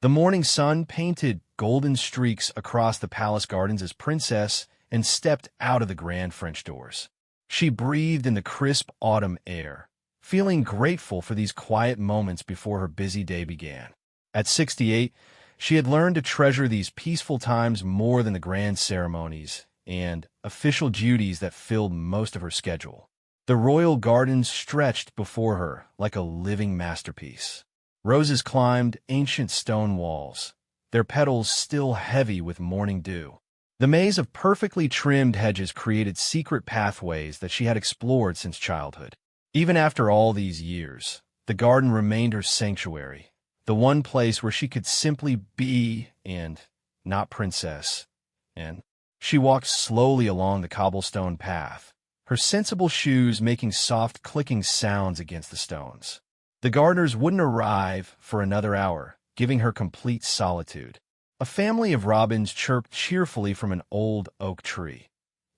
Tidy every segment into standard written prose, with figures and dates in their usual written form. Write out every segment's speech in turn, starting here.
The morning sun painted golden streaks across the palace gardens as Princess and stepped out of the grand French doors. She breathed in the crisp autumn air, feeling grateful for these quiet moments before her busy day began. At 68, she had learned to treasure these peaceful times more than the grand ceremonies and official duties that filled most of her schedule. The royal gardens stretched before her like a living masterpiece. Roses climbed ancient stone walls, their petals still heavy with morning dew. The maze of perfectly trimmed hedges created secret pathways that she had explored since childhood. Even after all these years, the garden remained her sanctuary, the one place where she could simply be and not princess. And she walked slowly along the cobblestone path, her sensible shoes making soft clicking sounds against the stones. The gardeners wouldn't arrive for another hour, giving her complete solitude. A family of robins chirped cheerfully from an old oak tree,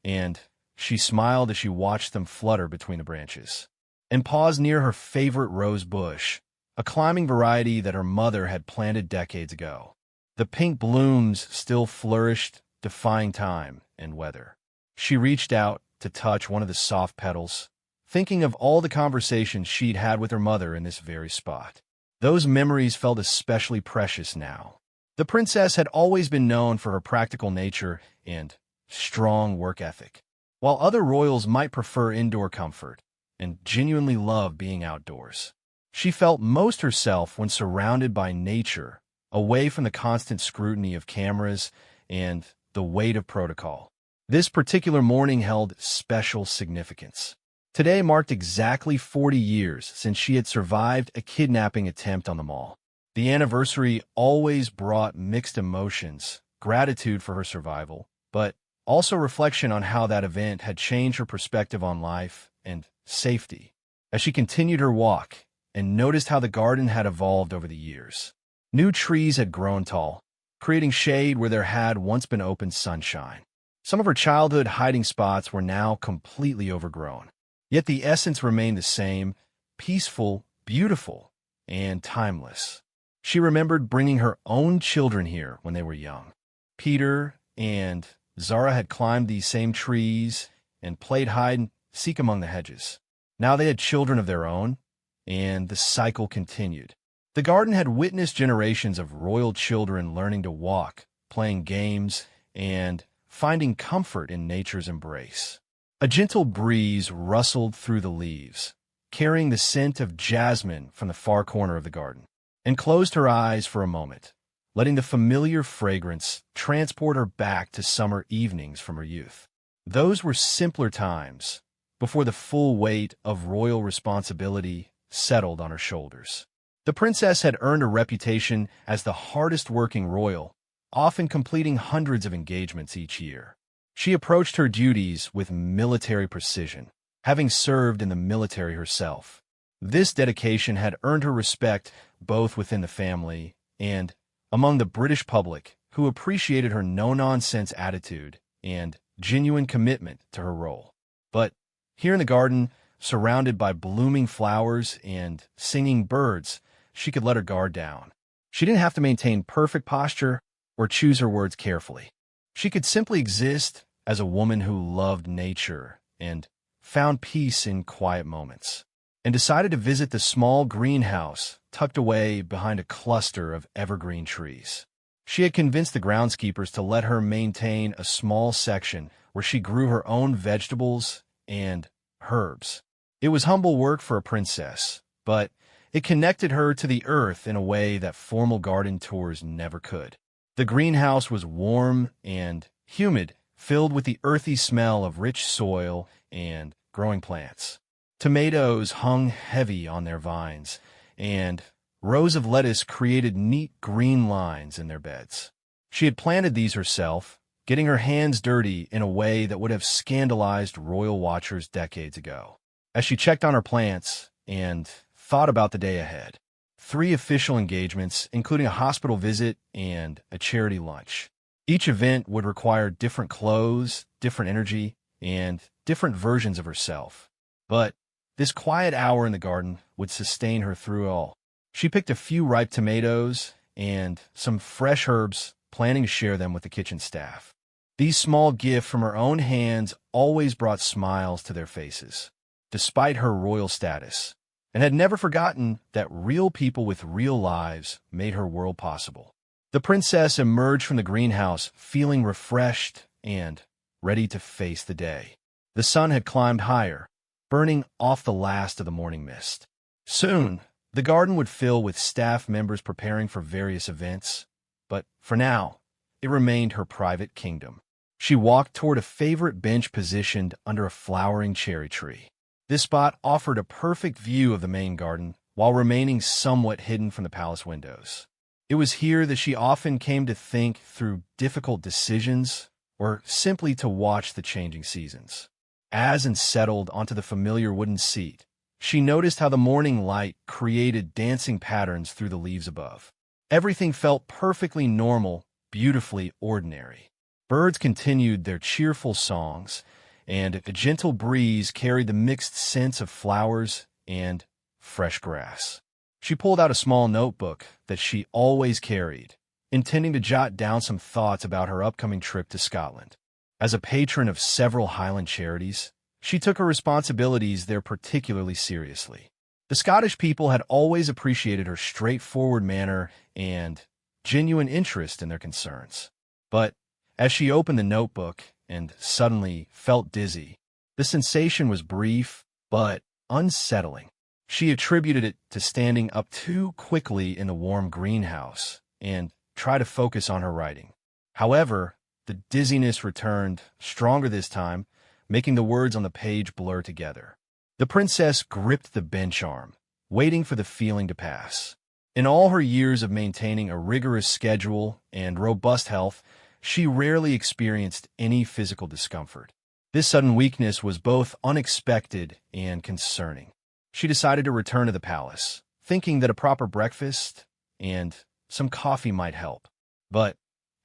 and she smiled as she watched them flutter between the branches, and paused near her favorite rose bush, a climbing variety that her mother had planted decades ago. The pink blooms still flourished, defying time and weather. She reached out to touch one of the soft petals, thinking of all the conversations she'd had with her mother in this very spot. Those memories felt especially precious now. The princess had always been known for her practical nature and strong work ethic. While other royals might prefer indoor comfort and genuinely love being outdoors, she felt most herself when surrounded by nature, away from the constant scrutiny of cameras and the weight of protocol. This particular morning held special significance. Today marked exactly 40 years since she had survived a kidnapping attempt on the mall. The anniversary always brought mixed emotions, gratitude for her survival, but also reflection on how that event had changed her perspective on life and safety. As she continued her walk and noticed how the garden had evolved over the years, new trees had grown tall, creating shade where there had once been open sunshine. Some of her childhood hiding spots were now completely overgrown, yet the essence remained the same: peaceful, beautiful, and timeless. She remembered bringing her own children here when they were young. Peter and Zara had climbed these same trees and played hide-and-seek among the hedges. Now they had children of their own, and the cycle continued. The garden had witnessed generations of royal children learning to walk, playing games, and finding comfort in nature's embrace. A gentle breeze rustled through the leaves, carrying the scent of jasmine from the far corner of the garden, and closed her eyes for a moment, letting the familiar fragrance transport her back to summer evenings from her youth. Those were simpler times, before the full weight of royal responsibility settled on her shoulders. The princess had earned a reputation as the hardest-working royal, often completing hundreds of engagements each year. She approached her duties with military precision, having served in the military herself. This dedication had earned her respect both within the family and among the British public, who appreciated her no-nonsense attitude and genuine commitment to her role. But here in the garden, surrounded by blooming flowers and singing birds, she could let her guard down. She didn't have to maintain perfect posture or choose her words carefully. She could simply exist as a woman who loved nature and found peace in quiet moments, and decided to visit the small greenhouse tucked away behind a cluster of evergreen trees. She had convinced the groundskeepers to let her maintain a small section where she grew her own vegetables and herbs. It was humble work for a princess, but it connected her to the earth in a way that formal garden tours never could. The greenhouse was warm and humid, filled with the earthy smell of rich soil and growing plants. Tomatoes hung heavy on their vines, and rows of lettuce created neat green lines in their beds. She had planted these herself, getting her hands dirty in a way that would have scandalized royal watchers decades ago. As she checked on her plants and thought about the day ahead, 3 official engagements, including a hospital visit and a charity lunch. Each event would require different clothes, different energy, and different versions of herself. But this quiet hour in the garden would sustain her through it all. She picked a few ripe tomatoes and some fresh herbs, planning to share them with the kitchen staff. These small gifts from her own hands always brought smiles to their faces, despite her royal status, and had never forgotten that real people with real lives made her world possible. The princess emerged from the greenhouse feeling refreshed and ready to face the day. The sun had climbed higher, burning off the last of the morning mist. Soon, the garden would fill with staff members preparing for various events, but for now, it remained her private kingdom. She walked toward a favorite bench positioned under a flowering cherry tree. This spot offered a perfect view of the main garden while remaining somewhat hidden from the palace windows. It was here that she often came to think through difficult decisions or simply to watch the changing seasons. As and settled onto the familiar wooden seat, she noticed how the morning light created dancing patterns through the leaves above. Everything felt perfectly normal, beautifully ordinary. Birds continued their cheerful songs, and a gentle breeze carried the mixed scents of flowers and fresh grass. She pulled out a small notebook that she always carried, intending to jot down some thoughts about her upcoming trip to Scotland. As a patron of several Highland charities, she took her responsibilities there particularly seriously. The Scottish people had always appreciated her straightforward manner and genuine interest in their concerns. But as she opened the notebook and suddenly felt dizzy, the sensation was brief but unsettling. She attributed it to standing up too quickly in the warm greenhouse and tried to focus on her writing. However, the dizziness returned, stronger this time, making the words on the page blur together. The princess gripped the bench arm, waiting for the feeling to pass. In all her years of maintaining a rigorous schedule and robust health, she rarely experienced any physical discomfort. This sudden weakness was both unexpected and concerning. She decided to return to the palace, thinking that a proper breakfast and some coffee might help. But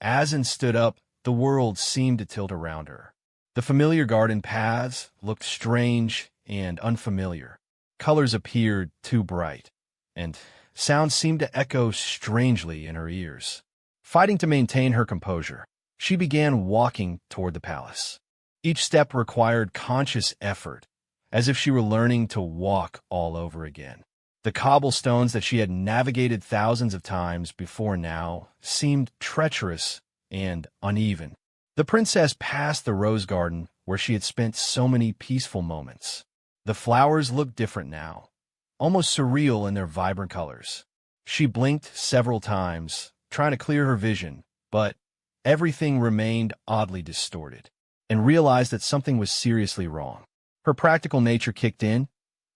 Azan stood up. The world seemed to tilt around her. The familiar garden paths looked strange and unfamiliar. Colors appeared too bright, and sounds seemed to echo strangely in her ears. Fighting to maintain her composure, she began walking toward the palace. Each step required conscious effort, as if she were learning to walk all over again. The cobblestones that she had navigated thousands of times before now seemed treacherous and uneven. The princess passed the rose garden where she had spent so many peaceful moments. The flowers looked different now, almost surreal in their vibrant colors. She blinked several times, trying to clear her vision, but everything remained oddly distorted, and realized that something was seriously wrong. Her practical nature kicked in,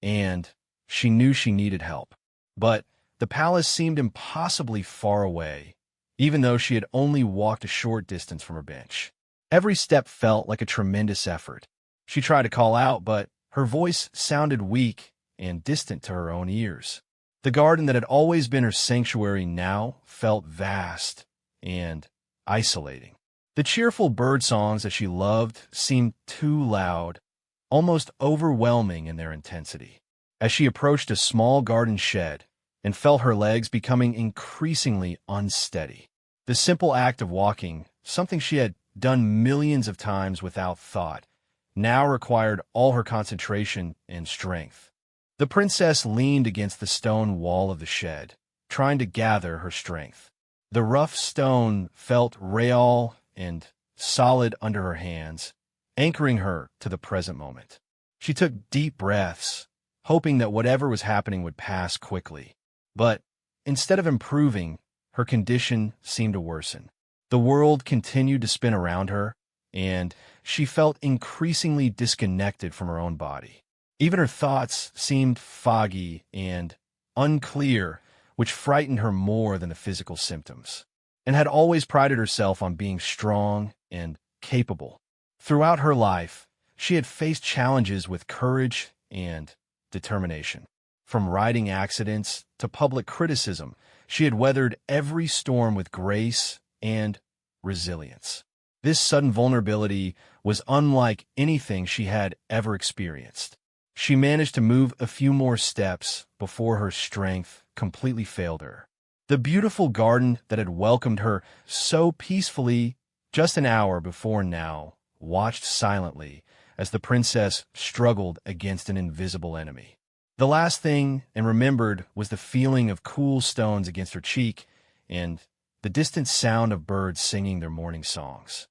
and she knew she needed help. But the palace seemed impossibly far away, even though she had only walked a short distance from her bench. Every step felt like a tremendous effort. She tried to call out, but her voice sounded weak and distant to her own ears. The garden that had always been her sanctuary now felt vast and isolating. The cheerful bird songs that she loved seemed too loud, almost overwhelming in their intensity. As she approached a small garden shed and felt her legs becoming increasingly unsteady, the simple act of walking, something she had done millions of times without thought, now required all her concentration and strength. The princess leaned against the stone wall of the shed, trying to gather her strength. The rough stone felt real and solid under her hands, anchoring her to the present moment. She took deep breaths, hoping that whatever was happening would pass quickly. But instead of improving, her condition seemed to worsen. The world continued to spin around her, and she felt increasingly disconnected from her own body. Even her thoughts seemed foggy and unclear, which frightened her more than the physical symptoms, and had always prided herself on being strong and capable. Throughout her life, she had faced challenges with courage and determination. From riding accidents to public criticism, she had weathered every storm with grace and resilience. This sudden vulnerability was unlike anything she had ever experienced. She managed to move a few more steps before her strength completely failed her. The beautiful garden that had welcomed her so peacefully just an hour before now watched silently as the princess struggled against an invisible enemy. The last thing and remembered was the feeling of cool stones against her cheek and the distant sound of birds singing their morning songs.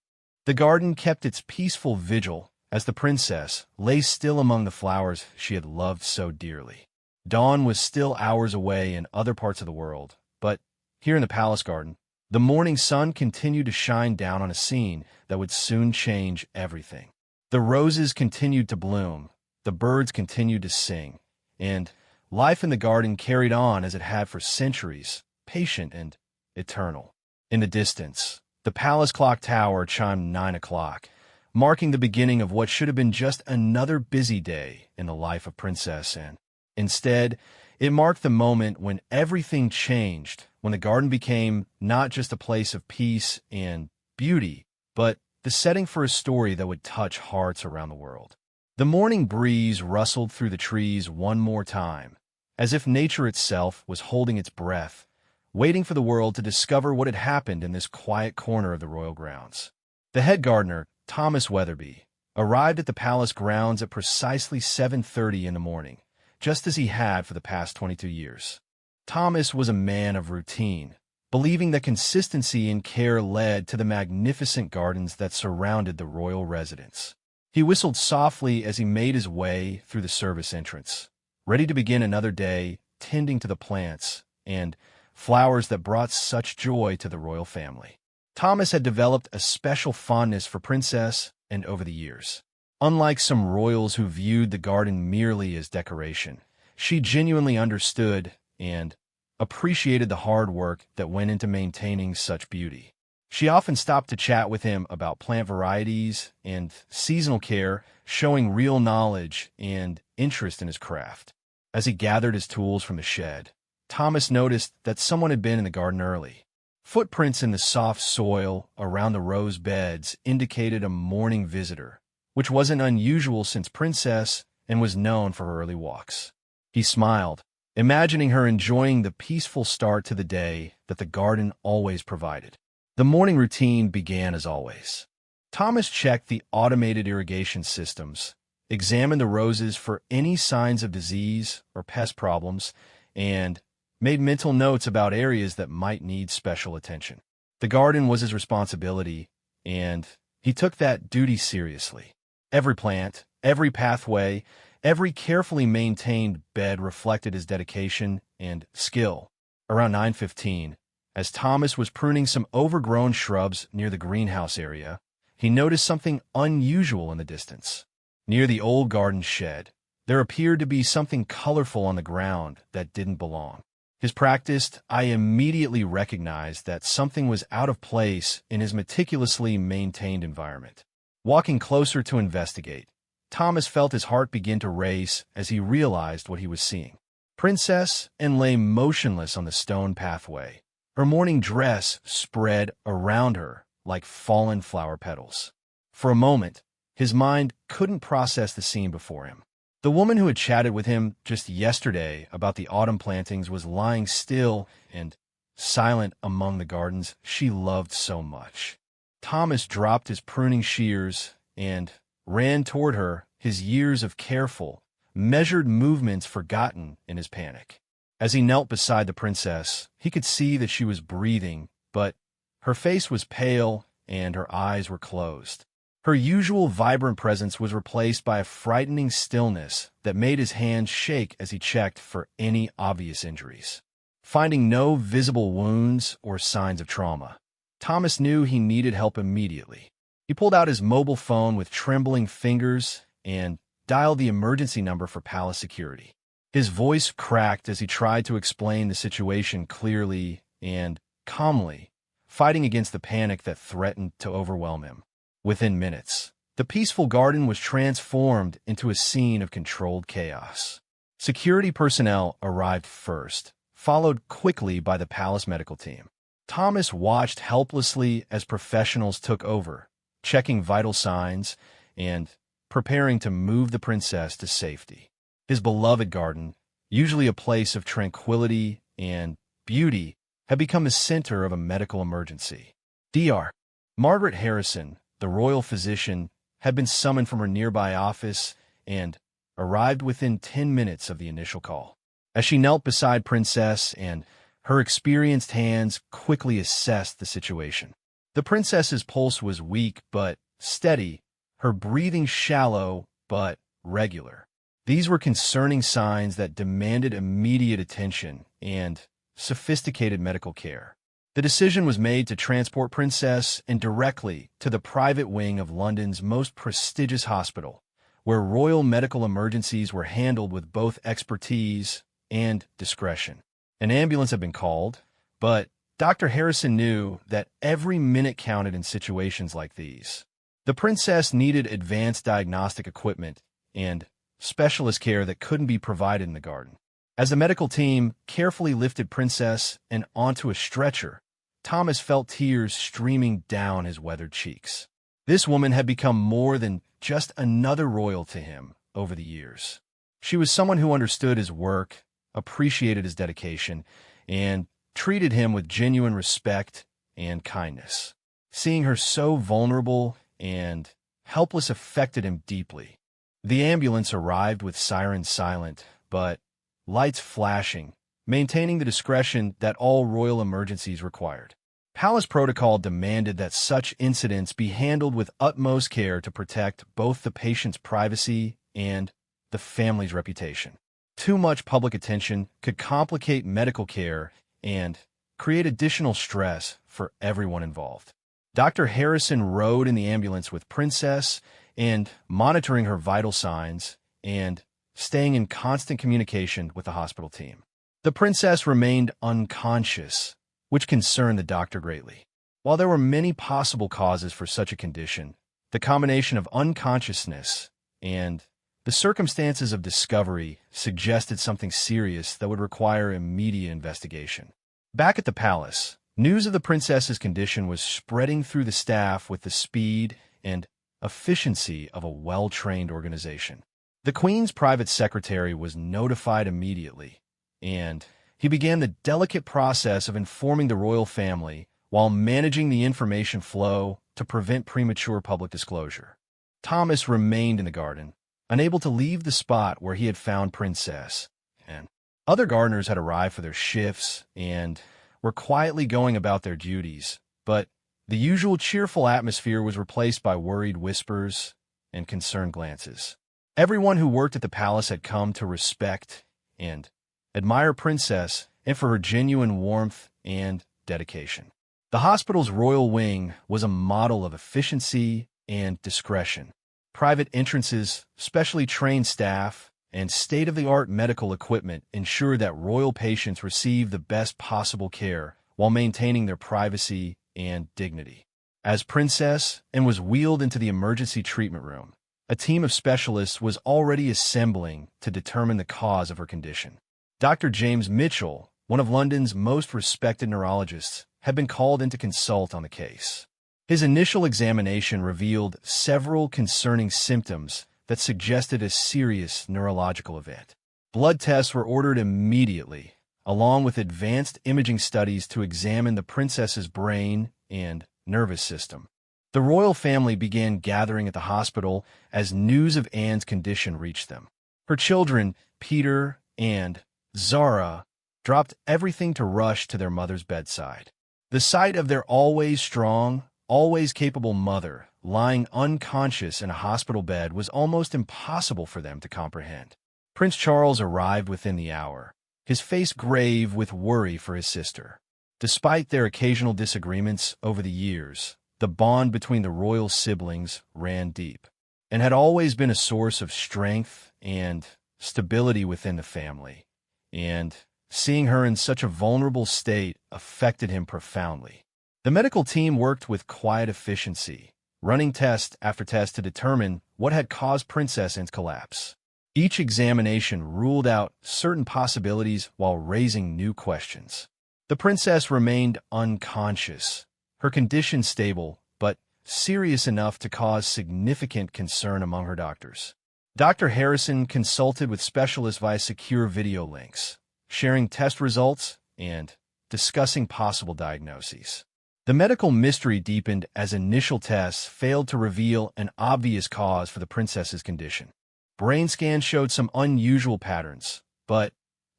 The garden kept its peaceful vigil as the princess lay still among the flowers she had loved so dearly. Dawn was still hours away in other parts of the world, but here in the palace garden, the morning sun continued to shine down on a scene that would soon change everything. The roses continued to bloom, the birds continued to sing, and life in the garden carried on as it had for centuries, patient and eternal. In the distance, the palace clock tower chimed 9 o'clock, marking the beginning of what should have been just another busy day in the life of Princess Anne. Instead, it marked the moment when everything changed, when the garden became not just a place of peace and beauty, but the setting for a story that would touch hearts around the world. The morning breeze rustled through the trees one more time, as if nature itself was holding its breath, waiting for the world to discover what had happened in this quiet corner of the royal grounds. The head gardener, Thomas Weatherby, arrived at the palace grounds at precisely 7:30 in the morning, just as he had for the past 22 years. Thomas was a man of routine, believing that consistency and care led to the magnificent gardens that surrounded the royal residence. He whistled softly as he made his way through the service entrance, ready to begin another day tending to the plants and flowers that brought such joy to the royal family. Thomas had developed a special fondness for Princess and over the years. Unlike some royals who viewed the garden merely as decoration, she genuinely understood and appreciated the hard work that went into maintaining such beauty. She often stopped to chat with him about plant varieties and seasonal care, showing real knowledge and interest in his craft. As he gathered his tools from the shed, Thomas noticed that someone had been in the garden early. Footprints in the soft soil around the rose beds indicated a morning visitor, which wasn't unusual since Princess Anne was known for her early walks. He smiled, imagining her enjoying the peaceful start to the day that the garden always provided. The morning routine began as always. Thomas checked the automated irrigation systems, examined the roses for any signs of disease or pest problems, and made mental notes about areas that might need special attention. The garden was his responsibility, and he took that duty seriously. Every plant, every pathway, every carefully maintained bed reflected his dedication and skill. Around 9:15, as Thomas was pruning some overgrown shrubs near the greenhouse area, he noticed something unusual in the distance. Near the old garden shed, there appeared to be something colorful on the ground that didn't belong. His practiced eye immediately recognized that something was out of place in his meticulously maintained environment. Walking closer to investigate, Thomas felt his heart begin to race as he realized what he was seeing. Princess Anne lay motionless on the stone pathway, her morning dress spread around her like fallen flower petals. For a moment, his mind couldn't process the scene before him. The woman who had chatted with him just yesterday about the autumn plantings was lying still and silent among the gardens she loved so much. Thomas dropped his pruning shears and ran toward her, his years of careful, measured movements forgotten in his panic. As he knelt beside the princess, he could see that she was breathing, but her face was pale and her eyes were closed. Her usual vibrant presence was replaced by a frightening stillness that made his hands shake as he checked for any obvious injuries. Finding no visible wounds or signs of trauma, Thomas knew he needed help immediately. He pulled out his mobile phone with trembling fingers and dialed the emergency number for palace security. His voice cracked as he tried to explain the situation clearly and calmly, fighting against the panic that threatened to overwhelm him. Within minutes, the peaceful garden was transformed into a scene of controlled chaos. Security personnel arrived first, followed quickly by the palace medical team. Thomas watched helplessly as professionals took over, checking vital signs and preparing to move the princess to safety. His beloved garden, usually a place of tranquility and beauty, had become the center of a medical emergency. Dr. Margaret Harrison, the royal physician, had been summoned from her nearby office and arrived within 10 minutes of the initial call. As she knelt beside Princess and her experienced hands quickly assessed the situation. The princess's pulse was weak but steady, her breathing shallow but regular. These were concerning signs that demanded immediate attention and sophisticated medical care. The decision was made to transport Princess directly to the private wing of London's most prestigious hospital, where royal medical emergencies were handled with both expertise and discretion. An ambulance had been called, but Dr. Harrison knew that every minute counted in situations like these. The princess needed advanced diagnostic equipment and specialist care that couldn't be provided in the garden. As the medical team carefully lifted Princess and onto a stretcher, Thomas felt tears streaming down his weathered cheeks. This woman had become more than just another royal to him over the years. She was someone who understood his work, appreciated his dedication, and treated him with genuine respect and kindness. Seeing her so vulnerable and helpless affected him deeply. The ambulance arrived with sirens silent, but lights flashing, maintaining the discretion that all royal emergencies required. Palace protocol demanded that such incidents be handled with utmost care to protect both the patient's privacy and the family's reputation. Too much public attention could complicate medical care and create additional stress for everyone involved. Dr. Harrison rode in the ambulance with Princess and monitoring her vital signs and staying in constant communication with the hospital team. The princess remained unconscious, which concerned the doctor greatly. While there were many possible causes for such a condition, the combination of unconsciousness and the circumstances of discovery suggested something serious that would require immediate investigation. Back at the palace, news of the princess's condition was spreading through the staff with the speed and efficiency of a well-trained organization. The Queen's private secretary was notified immediately, and he began the delicate process of informing the royal family while managing the information flow to prevent premature public disclosure. Thomas remained in the garden, unable to leave the spot where he had found Princess, and other gardeners had arrived for their shifts and were quietly going about their duties, but the usual cheerful atmosphere was replaced by worried whispers and concerned glances. Everyone who worked at the palace had come to respect and admire Princess and for her genuine warmth and dedication. The hospital's royal wing was a model of efficiency and discretion. Private entrances, specially trained staff, and state-of-the-art medical equipment ensured that royal patients received the best possible care while maintaining their privacy and dignity. As Princess was wheeled into the emergency treatment room, a team of specialists was already assembling to determine the cause of her condition. Dr. James Mitchell, one of London's most respected neurologists, had been called in to consult on the case. His initial examination revealed several concerning symptoms that suggested a serious neurological event. Blood tests were ordered immediately, along with advanced imaging studies to examine the princess's brain and nervous system. The royal family began gathering at the hospital as news of Anne's condition reached them. Her children, Peter and Zara, dropped everything to rush to their mother's bedside. The sight of their always strong, always capable mother lying unconscious in a hospital bed was almost impossible for them to comprehend. Prince Charles arrived within the hour, his face grave with worry for his sister. Despite their occasional disagreements over the years, the bond between the royal siblings ran deep and had always been a source of strength and stability within the family. And seeing her in such a vulnerable state affected him profoundly. The medical team worked with quiet efficiency, running test after test to determine what had caused Princess Anne's collapse. Each examination ruled out certain possibilities while raising new questions. The princess remained unconscious, her condition stable, but serious enough to cause significant concern among her doctors. Dr. Harrison consulted with specialists via secure video links, sharing test results and discussing possible diagnoses. The medical mystery deepened as initial tests failed to reveal an obvious cause for the princess's condition. Brain scans showed some unusual patterns, but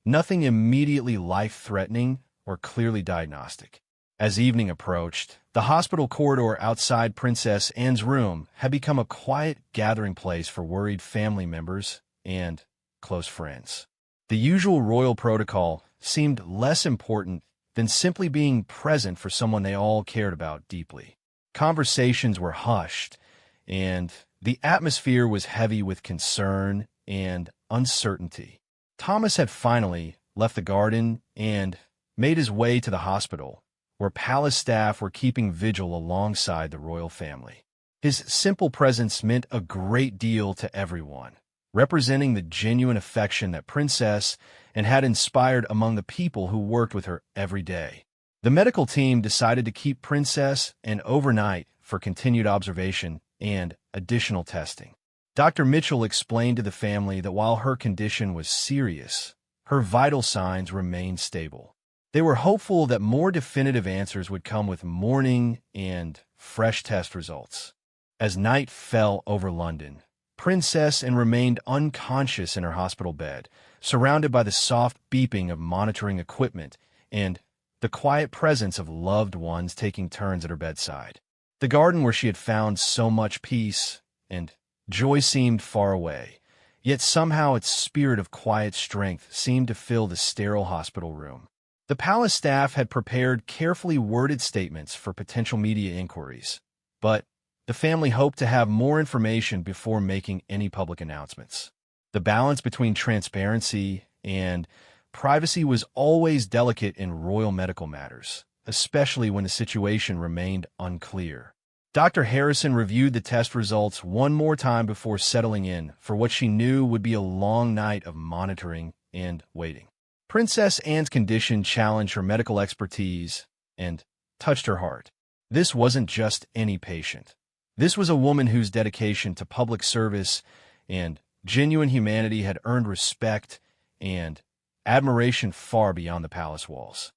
nothing immediately life-threatening or clearly diagnostic. As evening approached, the hospital corridor outside Princess Anne's room had become a quiet gathering place for worried family members and close friends. The usual royal protocol seemed less important than simply being present for someone they all cared about deeply. Conversations were hushed, and the atmosphere was heavy with concern and uncertainty. Thomas had finally left the garden and made his way to the hospital, where palace staff were keeping vigil alongside the royal family. His simple presence meant a great deal to everyone, representing the genuine affection that Princess Anne had inspired among the people who worked with her every day. The medical team decided to keep Princess Anne overnight for continued observation and additional testing. Dr. Mitchell explained to the family that while her condition was serious, her vital signs remained stable. They were hopeful that more definitive answers would come with morning and fresh test results. As night fell over London, Princess Anne remained unconscious in her hospital bed, surrounded by the soft beeping of monitoring equipment and the quiet presence of loved ones taking turns at her bedside. The garden where she had found so much peace and joy seemed far away, yet somehow its spirit of quiet strength seemed to fill the sterile hospital room. The palace staff had prepared carefully worded statements for potential media inquiries, but the family hoped to have more information before making any public announcements. The balance between transparency and privacy was always delicate in royal medical matters, especially when the situation remained unclear. Dr. Harrison reviewed the test results one more time before settling in for what she knew would be a long night of monitoring and waiting. Princess Anne's condition challenged her medical expertise and touched her heart. This wasn't just any patient. This was a woman whose dedication to public service and genuine humanity had earned respect and admiration far beyond the palace walls.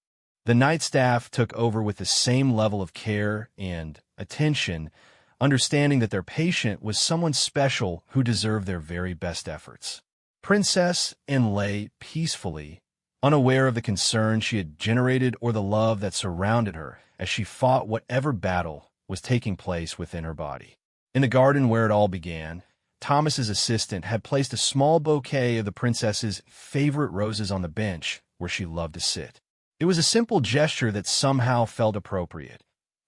The night staff took over with the same level of care and attention, understanding that their patient was someone special who deserved their very best efforts. Princess Anne lay peacefully, unaware of the concern she had generated or the love that surrounded her as she fought whatever battle was taking place within her body. In the garden where it all began, Thomas's assistant had placed a small bouquet of the princess's favorite roses on the bench where she loved to sit. It was a simple gesture that somehow felt appropriate,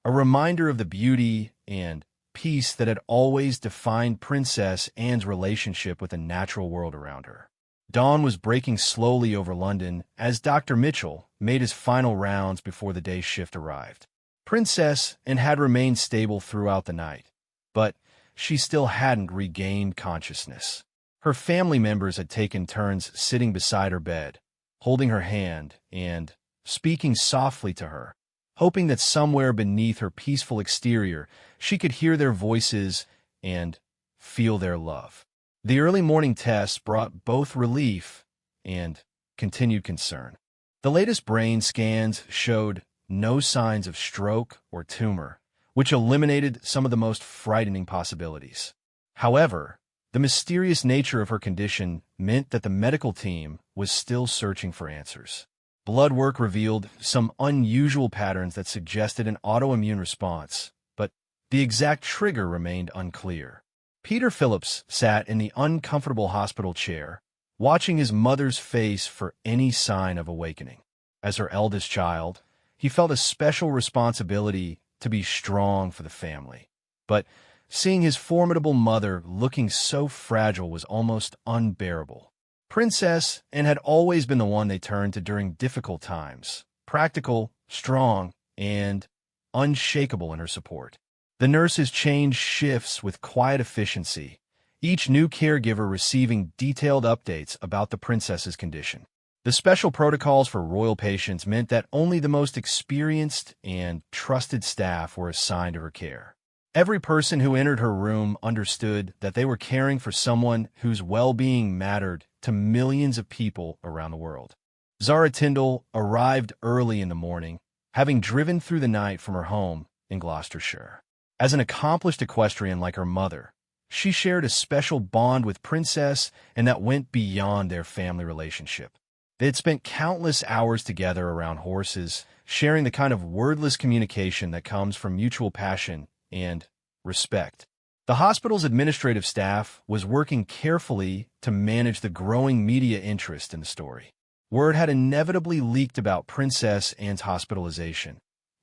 a reminder of the beauty and peace that had always defined Princess Anne's relationship with the natural world around her. Dawn was breaking slowly over London as Dr. Mitchell made his final rounds before the day's shift arrived. Princess Anne had remained stable throughout the night, but she still hadn't regained consciousness. Her family members had taken turns sitting beside her bed, holding her hand and speaking softly to her, hoping that somewhere beneath her peaceful exterior she could hear their voices and feel their love. The early morning tests brought both relief and continued concern. The latest brain scans showed no signs of stroke or tumor, which eliminated some of the most frightening possibilities. However, the mysterious nature of her condition meant that the medical team was still searching for answers. Blood work revealed some unusual patterns that suggested an autoimmune response, but the exact trigger remained unclear. Peter Phillips sat in the uncomfortable hospital chair, watching his mother's face for any sign of awakening. As her eldest child, he felt a special responsibility to be strong for the family. But seeing his formidable mother looking so fragile was almost unbearable. Princess Anne had always been the one they turned to during difficult times, practical, strong, and unshakable in her support. The nurses changed shifts with quiet efficiency, each new caregiver receiving detailed updates about the princess's condition. The special protocols for royal patients meant that only the most experienced and trusted staff were assigned to her care. Every person who entered her room understood that they were caring for someone whose well-being mattered to millions of people around the world. Zara Tyndall arrived early in the morning, having driven through the night from her home in Gloucestershire. As an accomplished equestrian like her mother, she shared a special bond with Princess, and that went beyond their family relationship. They had spent countless hours together around horses, sharing the kind of wordless communication that comes from mutual passion and respect. The hospital's administrative staff was working carefully to manage the growing media interest in the story. Word had inevitably leaked about Princess Anne's hospitalization,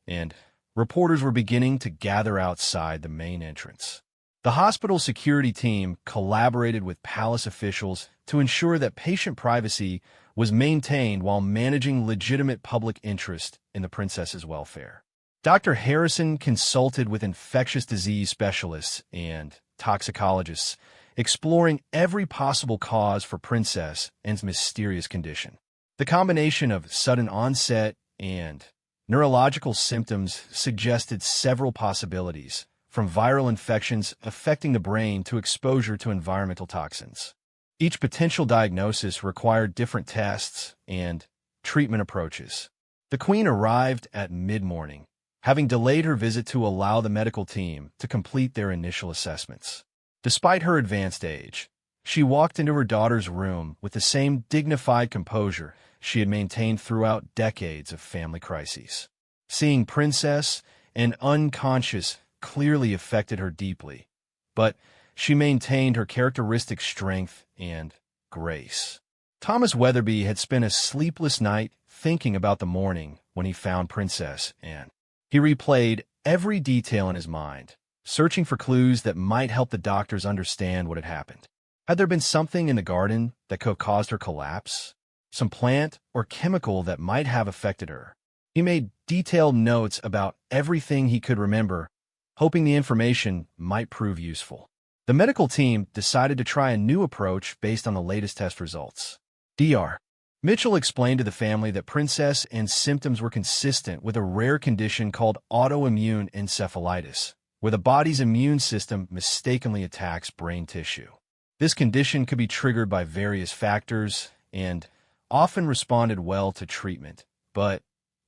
and reporters were beginning to gather outside the main entrance. The hospital security team collaborated with palace officials to ensure that patient privacy was maintained while managing legitimate public interest in the princess's welfare. Dr. Harrison consulted with infectious disease specialists and toxicologists, exploring every possible cause for Princess Anne's mysterious condition. The combination of sudden onset and neurological symptoms suggested several possibilities, from viral infections affecting the brain to exposure to environmental toxins. Each potential diagnosis required different tests and treatment approaches. The Queen arrived at mid-morning, having delayed her visit to allow the medical team to complete their initial assessments. Despite her advanced age, she walked into her daughter's room with the same dignified composure she had maintained throughout decades of family crises. Seeing Princess Anne unconscious clearly affected her deeply, but she maintained her characteristic strength and grace. Thomas Weatherby had spent a sleepless night thinking about the morning when he found Princess Anne. He replayed every detail in his mind, searching for clues that might help the doctors understand what had happened. Had there been something in the garden that could have caused her collapse? Some plant or chemical that might have affected her? He made detailed notes about everything he could remember, hoping the information might prove useful. The medical team decided to try a new approach based on the latest test results. Dr. Mitchell explained to the family that Princess Anne's symptoms were consistent with a rare condition called autoimmune encephalitis, where the body's immune system mistakenly attacks brain tissue. This condition could be triggered by various factors and often responded well to treatment, but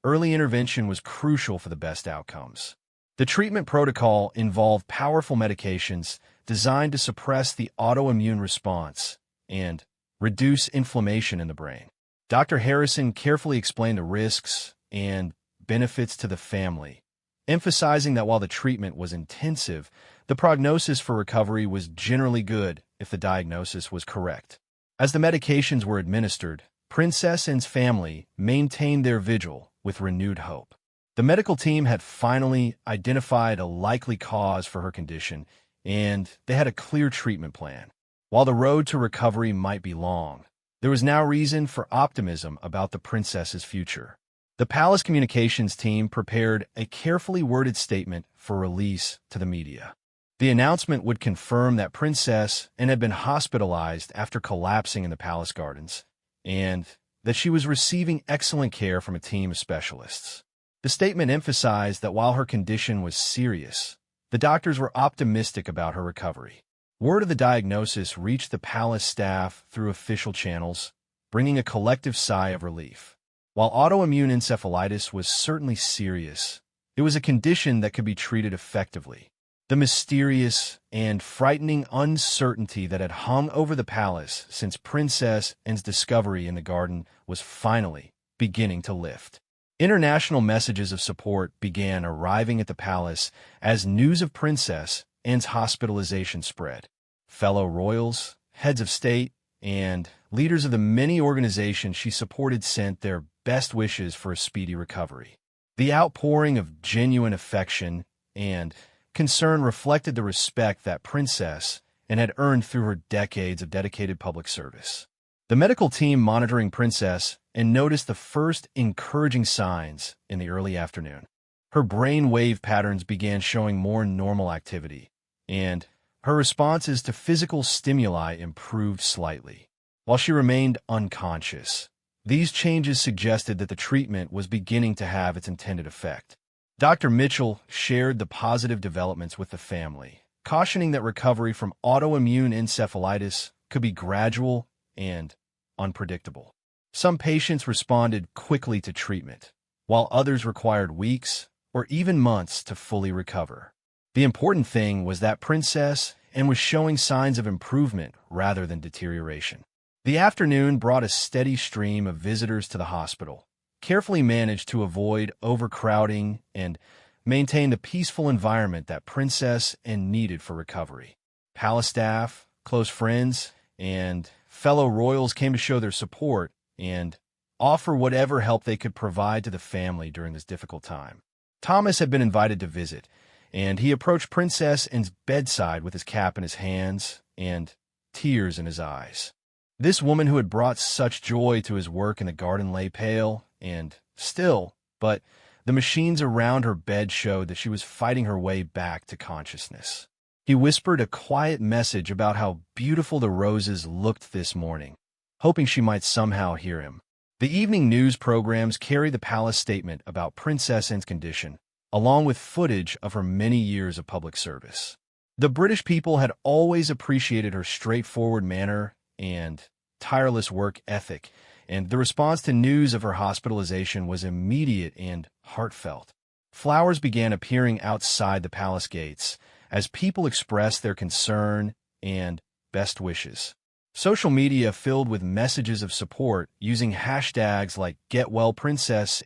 early intervention was crucial for the best outcomes. The treatment protocol involved powerful medications designed to suppress the autoimmune response and reduce inflammation in the brain. Dr. Harrison carefully explained the risks and benefits to the family, emphasizing that while the treatment was intensive, the prognosis for recovery was generally good if the diagnosis was correct. As the medications were administered, Princess Anne's family maintained their vigil with renewed hope. The medical team had finally identified a likely cause for her condition, and they had a clear treatment plan. While the road to recovery might be long, there was now reason for optimism about the princess's future. The palace communications team prepared a carefully worded statement for release to the media. The announcement would confirm that Princess Anne had been hospitalized after collapsing in the palace gardens, and that she was receiving excellent care from a team of specialists. The statement emphasized that while her condition was serious, the doctors were optimistic about her recovery. Word of the diagnosis reached the palace staff through official channels, bringing a collective sigh of relief. While autoimmune encephalitis was certainly serious, it was a condition that could be treated effectively. The mysterious and frightening uncertainty that had hung over the palace since Princess Anne's discovery in the garden was finally beginning to lift. International messages of support began arriving at the palace as news of Princess Anne's hospitalization spread. Fellow royals, heads of state, and leaders of the many organizations she supported sent their best wishes for a speedy recovery. The outpouring of genuine affection and concern reflected the respect that Princess Anne had earned through her decades of dedicated public service. The medical team monitoring Princess Anne noticed the first encouraging signs in the early afternoon. Her brain wave patterns began showing more normal activity, and her responses to physical stimuli improved slightly. While she remained unconscious, these changes suggested that the treatment was beginning to have its intended effect. Dr. Mitchell shared the positive developments with the family, cautioning that recovery from autoimmune encephalitis could be gradual and unpredictable. Some patients responded quickly to treatment, while others required weeks or even months to fully recover. The important thing was that Princess Anne was showing signs of improvement rather than deterioration. The afternoon brought a steady stream of visitors to the hospital, carefully managed to avoid overcrowding and maintain the peaceful environment that Princess Anne needed for recovery. Palace staff, close friends, and fellow royals came to show their support and offer whatever help they could provide to the family during this difficult time. Thomas had been invited to visit, and he approached Princess Anne's bedside with his cap in his hands and tears in his eyes. This woman who had brought such joy to his work in the garden lay pale and still, but the machines around her bed showed that she was fighting her way back to consciousness. He whispered a quiet message about how beautiful the roses looked this morning, hoping she might somehow hear him. The evening news programs carried the palace statement about Princess Anne's condition, along with footage of her many years of public service. The British people had always appreciated her straightforward manner and tireless work ethic, and the response to news of her hospitalization was immediate and heartfelt. Flowers began appearing outside the palace gates as people expressed their concern and best wishes. Social media filled with messages of support using hashtags like #GetWellPrincess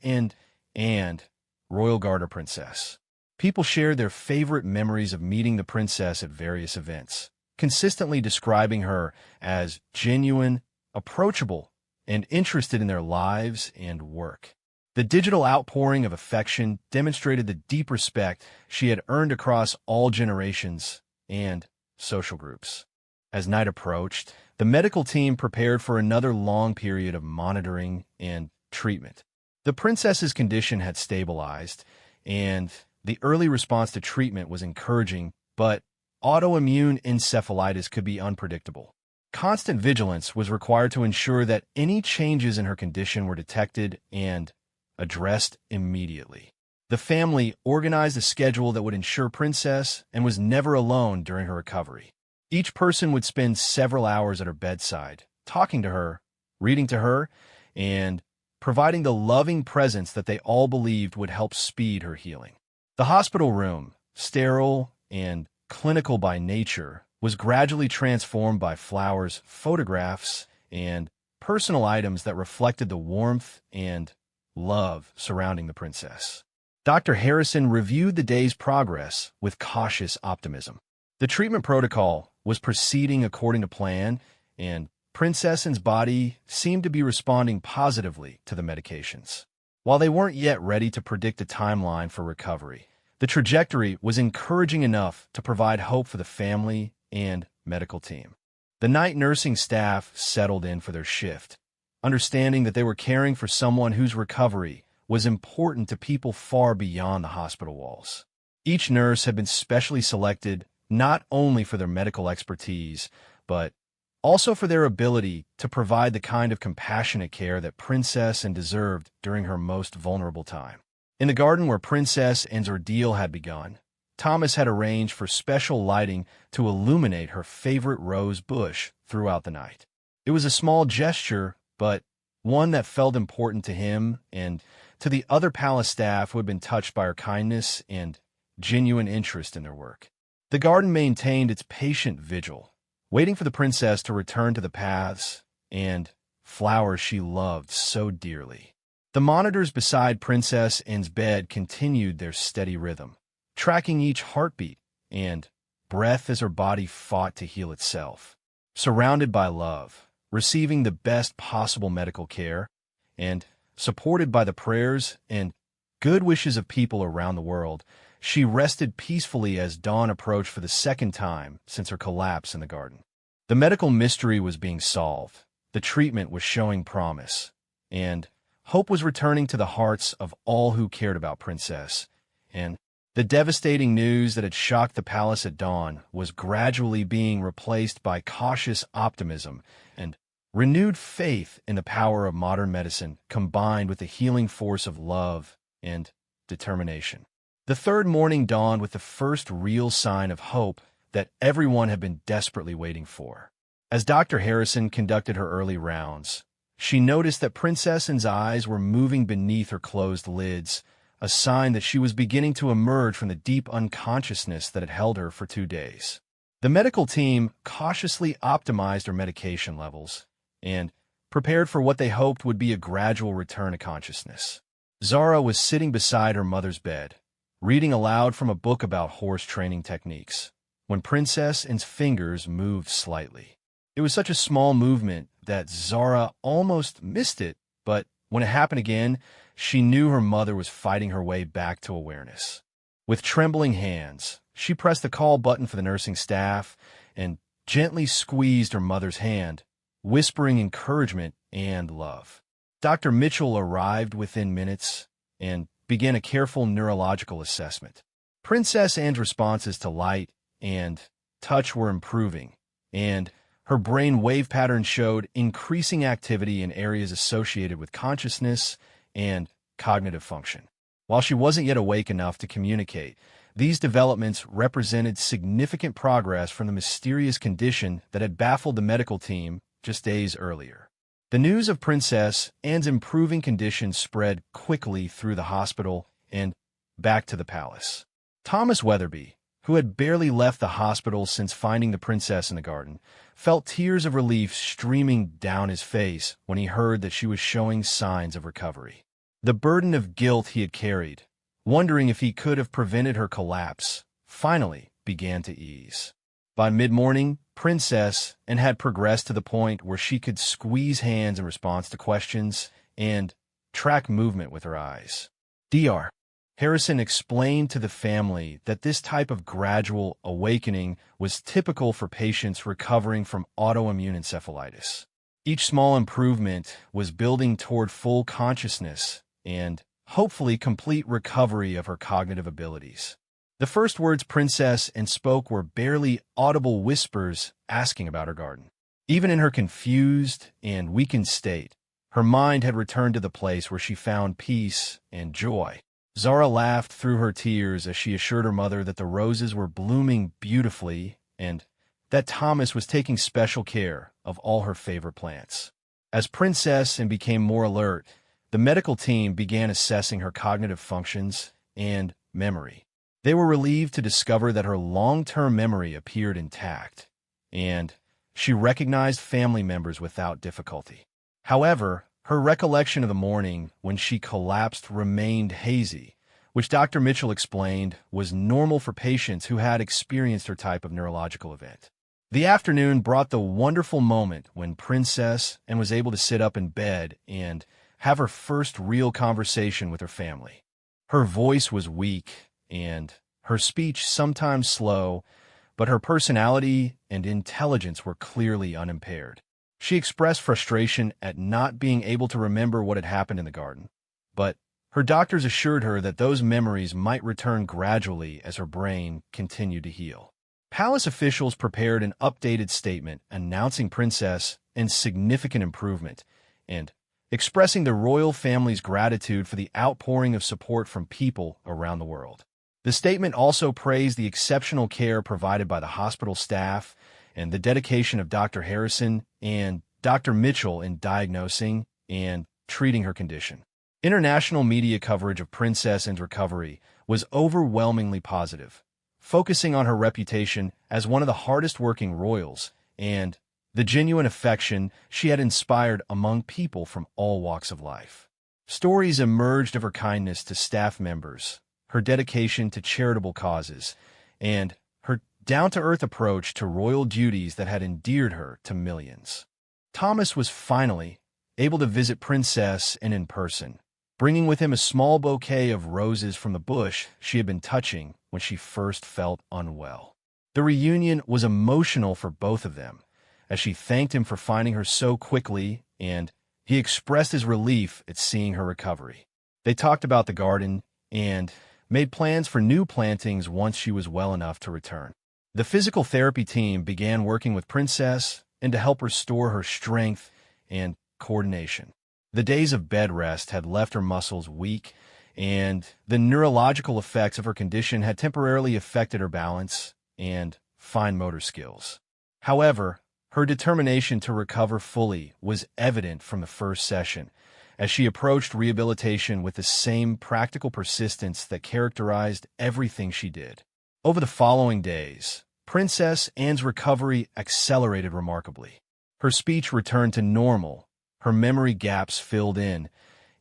and Royal Garter Princess. People shared their favorite memories of meeting the princess at various events, consistently describing her as genuine, approachable, and interested in their lives and work. The digital outpouring of affection demonstrated the deep respect she had earned across all generations and social groups. As night approached, the medical team prepared for another long period of monitoring and treatment. The princess's condition had stabilized, and the early response to treatment was encouraging, but autoimmune encephalitis could be unpredictable. Constant vigilance was required to ensure that any changes in her condition were detected and addressed immediately. The family organized a schedule that would ensure Princess Anne was never alone during her recovery. Each person would spend several hours at her bedside, talking to her, reading to her, and providing the loving presence that they all believed would help speed her healing. The hospital room, sterile and clinical by nature, was gradually transformed by flowers, photographs, and personal items that reflected the warmth and love surrounding the princess. Dr. Harrison reviewed the day's progress with cautious optimism. The treatment protocol was proceeding according to plan, and Princess Anne's body seemed to be responding positively to the medications. While they weren't yet ready to predict a timeline for recovery, the trajectory was encouraging enough to provide hope for the family and medical team. The night nursing staff settled in for their shift, understanding that they were caring for someone whose recovery was important to people far beyond the hospital walls. Each nurse had been specially selected not only for their medical expertise, but also for their ability to provide the kind of compassionate care that Princess Anne deserved during her most vulnerable time. In the garden where Princess Anne's ordeal had begun, Thomas had arranged for special lighting to illuminate her favorite rose bush throughout the night. It was a small gesture, but one that felt important to him and to the other palace staff who had been touched by her kindness and genuine interest in their work. The garden maintained its patient vigil, waiting for the princess to return to the paths and flowers she loved so dearly. The monitors beside Princess Anne's bed continued their steady rhythm, tracking each heartbeat and breath as her body fought to heal itself. Surrounded by love, receiving the best possible medical care, and supported by the prayers and good wishes of people around the world, she rested peacefully as dawn approached for the second time since her collapse in the garden. The medical mystery was being solved, the treatment was showing promise, and hope was returning to the hearts of all who cared about Princess Anne. The devastating news that had shocked the palace at dawn was gradually being replaced by cautious optimism and renewed faith in the power of modern medicine combined with the healing force of love and determination. The third morning dawned with the first real sign of hope that everyone had been desperately waiting for. As Dr. Harrison conducted her early rounds, she noticed that Princess Anne's eyes were moving beneath her closed lids, a sign that she was beginning to emerge from the deep unconsciousness that had held her for 2 days. The medical team cautiously optimized her medication levels and prepared for what they hoped would be a gradual return to consciousness. Zara was sitting beside her mother's bed, reading aloud from a book about horse training techniques, when Princess Anne's fingers moved slightly. It was such a small movement that Zara almost missed it, but when it happened again, she knew her mother was fighting her way back to awareness. With trembling hands, she pressed the call button for the nursing staff and gently squeezed her mother's hand, whispering encouragement and love. Dr. Mitchell arrived within minutes and began a careful neurological assessment. Princess Anne's responses to light and touch were improving, and her brain wave pattern showed increasing activity in areas associated with consciousness and cognitive function. While she wasn't yet awake enough to communicate, these developments represented significant progress from the mysterious condition that had baffled the medical team just days earlier. The news of Princess Anne's improving condition spread quickly through the hospital and back to the palace. Thomas Weatherby, who had barely left the hospital since finding the princess in the garden, felt tears of relief streaming down his face when he heard that she was showing signs of recovery. The burden of guilt he had carried, wondering if he could have prevented her collapse, finally began to ease. By mid-morning, Princess Anne had progressed to the point where she could squeeze hands in response to questions and track movement with her eyes. Dr. Harrison explained to the family that this type of gradual awakening was typical for patients recovering from autoimmune encephalitis. Each small improvement was building toward full consciousness and hopefully complete recovery of her cognitive abilities. The first words Princess Anne spoke were barely audible whispers asking about her garden. Even in her confused and weakened state, her mind had returned to the place where she found peace and joy. Zara laughed through her tears as she assured her mother that the roses were blooming beautifully and that Thomas was taking special care of all her favorite plants. As Princess Anne became more alert, the medical team began assessing her cognitive functions and memory. They were relieved to discover that her long-term memory appeared intact, and she recognized family members without difficulty. However, her recollection of the morning when she collapsed remained hazy, which Dr. Mitchell explained was normal for patients who had experienced her type of neurological event. The afternoon brought the wonderful moment when Princess Anne was able to sit up in bed and have her first real conversation with her family. Her voice was weak and her speech sometimes slow, but her personality and intelligence were clearly unimpaired. She expressed frustration at not being able to remember what had happened in the garden, but her doctors assured her that those memories might return gradually as her brain continued to heal. Palace officials prepared an updated statement announcing Princess Anne's significant improvement and expressing the royal family's gratitude for the outpouring of support from people around the world. The statement also praised the exceptional care provided by the hospital staff and the dedication of Dr. Harrison and Dr. Mitchell in diagnosing and treating her condition. International media coverage of Princess Anne's recovery was overwhelmingly positive, focusing on her reputation as one of the hardest-working royals and the genuine affection she had inspired among people from all walks of life. Stories emerged of her kindness to staff members, her dedication to charitable causes, and her down-to-earth approach to royal duties that had endeared her to millions. Thomas was finally able to visit Princess Anne in person, bringing with him a small bouquet of roses from the bush she had been touching when she first felt unwell. The reunion was emotional for both of them, as she thanked him for finding her so quickly, and he expressed his relief at seeing her recovery. They talked about the garden and made plans for new plantings once she was well enough to return. The physical therapy team began working with Princess Anne to help restore her strength and coordination. The days of bed rest had left her muscles weak, and the neurological effects of her condition had temporarily affected her balance and fine motor skills. However, Her determination to recover fully was evident from the first session, as she approached rehabilitation with the same practical persistence that characterized everything she did. Over the following days, Princess Anne's recovery accelerated remarkably. Her speech returned to normal, her memory gaps filled in,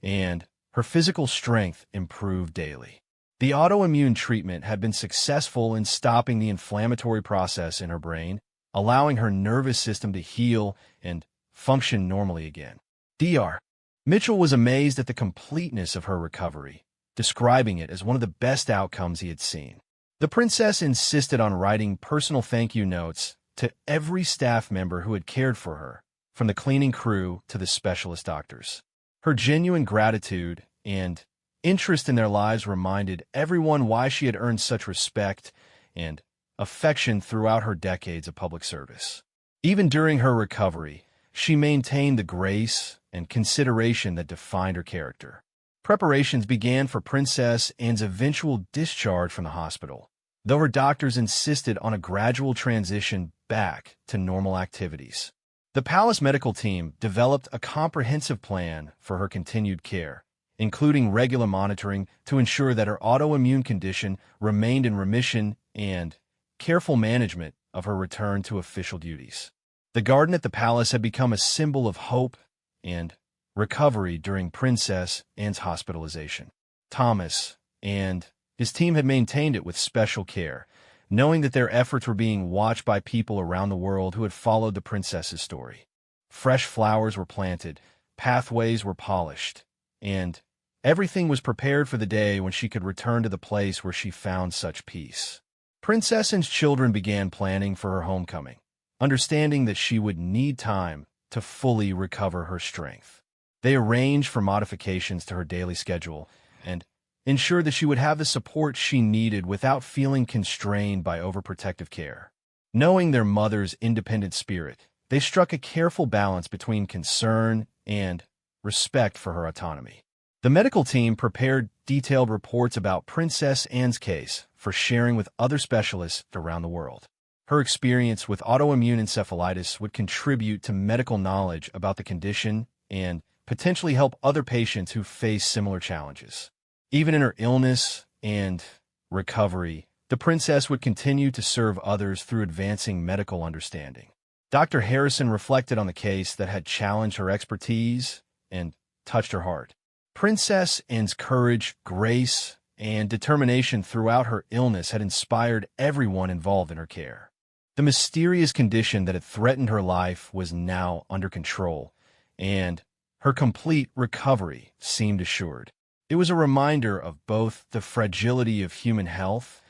and her physical strength improved daily. The autoimmune treatment had been successful in stopping the inflammatory process in her brain, allowing her nervous system to heal and function normally again. Dr. Mitchell was amazed at the completeness of her recovery, describing it as one of the best outcomes he had seen. The princess insisted on writing personal thank you notes to every staff member who had cared for her, from the cleaning crew to the specialist doctors. Her genuine gratitude and interest in their lives reminded everyone why she had earned such respect and affection throughout her decades of public service. Even during her recovery, she maintained the grace and consideration that defined her character. Preparations began for Princess Anne's eventual discharge from the hospital, though her doctors insisted on a gradual transition back to normal activities. The palace medical team developed a comprehensive plan for her continued care, including regular monitoring to ensure that her autoimmune condition remained in remission and careful management of her return to official duties. The garden at the palace had become a symbol of hope and recovery during Princess Anne's hospitalization. Thomas and his team had maintained it with special care, knowing that their efforts were being watched by people around the world who had followed the princess's story. Fresh flowers were planted, pathways were polished, and everything was prepared for the day when she could return to the place where she found such peace. Princess Anne's children began planning for her homecoming, understanding that she would need time to fully recover her strength. They arranged for modifications to her daily schedule and ensured that she would have the support she needed without feeling constrained by overprotective care. Knowing their mother's independent spirit, they struck a careful balance between concern and respect for her autonomy. The medical team prepared detailed reports about Princess Anne's case for sharing with other specialists around the world. Her experience with autoimmune encephalitis would contribute to medical knowledge about the condition and potentially help other patients who face similar challenges. Even in her illness and recovery, the princess would continue to serve others through advancing medical understanding. Dr. Harrison reflected on the case that had challenged her expertise and touched her heart. Princess Anne's courage, grace, and determination throughout her illness had inspired everyone involved in her care. The mysterious condition that had threatened her life was now under control, and her complete recovery seemed assured. It was a reminder of both the fragility of human health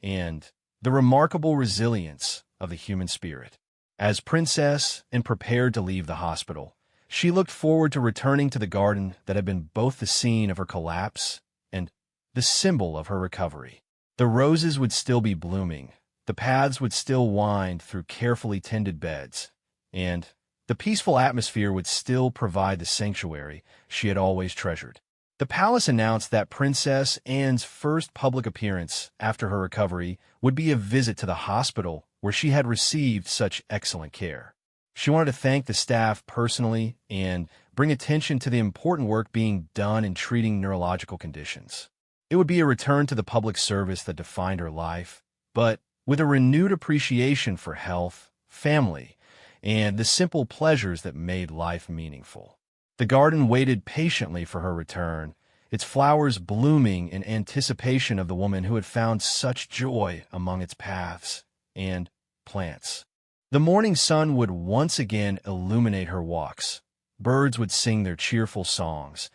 and the remarkable resilience of the human spirit. As Princess Anne prepared to leave the hospital, she looked forward to returning to the garden that had been both the scene of her collapse and the symbol of her recovery. The roses would still be blooming, the paths would still wind through carefully tended beds, and the peaceful atmosphere would still provide the sanctuary she had always treasured. The palace announced that Princess Anne's first public appearance after her recovery would be a visit to the hospital where she had received such excellent care. She wanted to thank the staff personally and bring attention to the important work being done in treating neurological conditions. It would be a return to the public service that defined her life, but with a renewed appreciation for health, family, and the simple pleasures that made life meaningful. The garden waited patiently for her return, its flowers blooming in anticipation of the woman who had found such joy among its paths and plants. The morning sun would once again illuminate her walks, birds would sing their cheerful songs,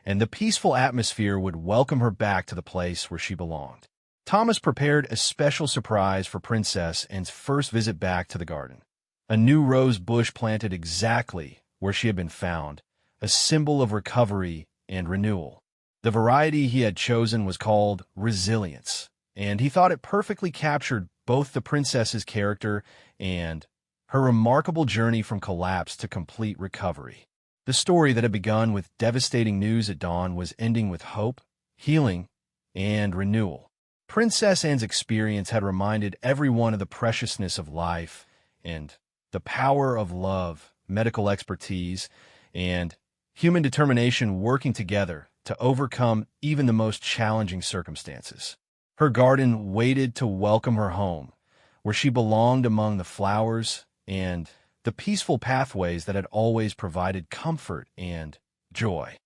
and the peaceful atmosphere would welcome her back to the place where she belonged. Thomas prepared a special surprise for Princess Anne's first visit back to the garden. A new rose bush planted exactly where she had been found, a symbol of recovery and renewal. The variety he had chosen was called Resilience, and he thought it perfectly captured both the princess's character and her remarkable journey from collapse to complete recovery. The story that had begun with devastating news at dawn was ending with hope, healing, and renewal. Princess Anne's experience had reminded everyone of the preciousness of life and the power of love, medical expertise, and human determination working together to overcome even the most challenging circumstances. Her garden waited to welcome her home, where she belonged among the flowers and the peaceful pathways that had always provided comfort and joy.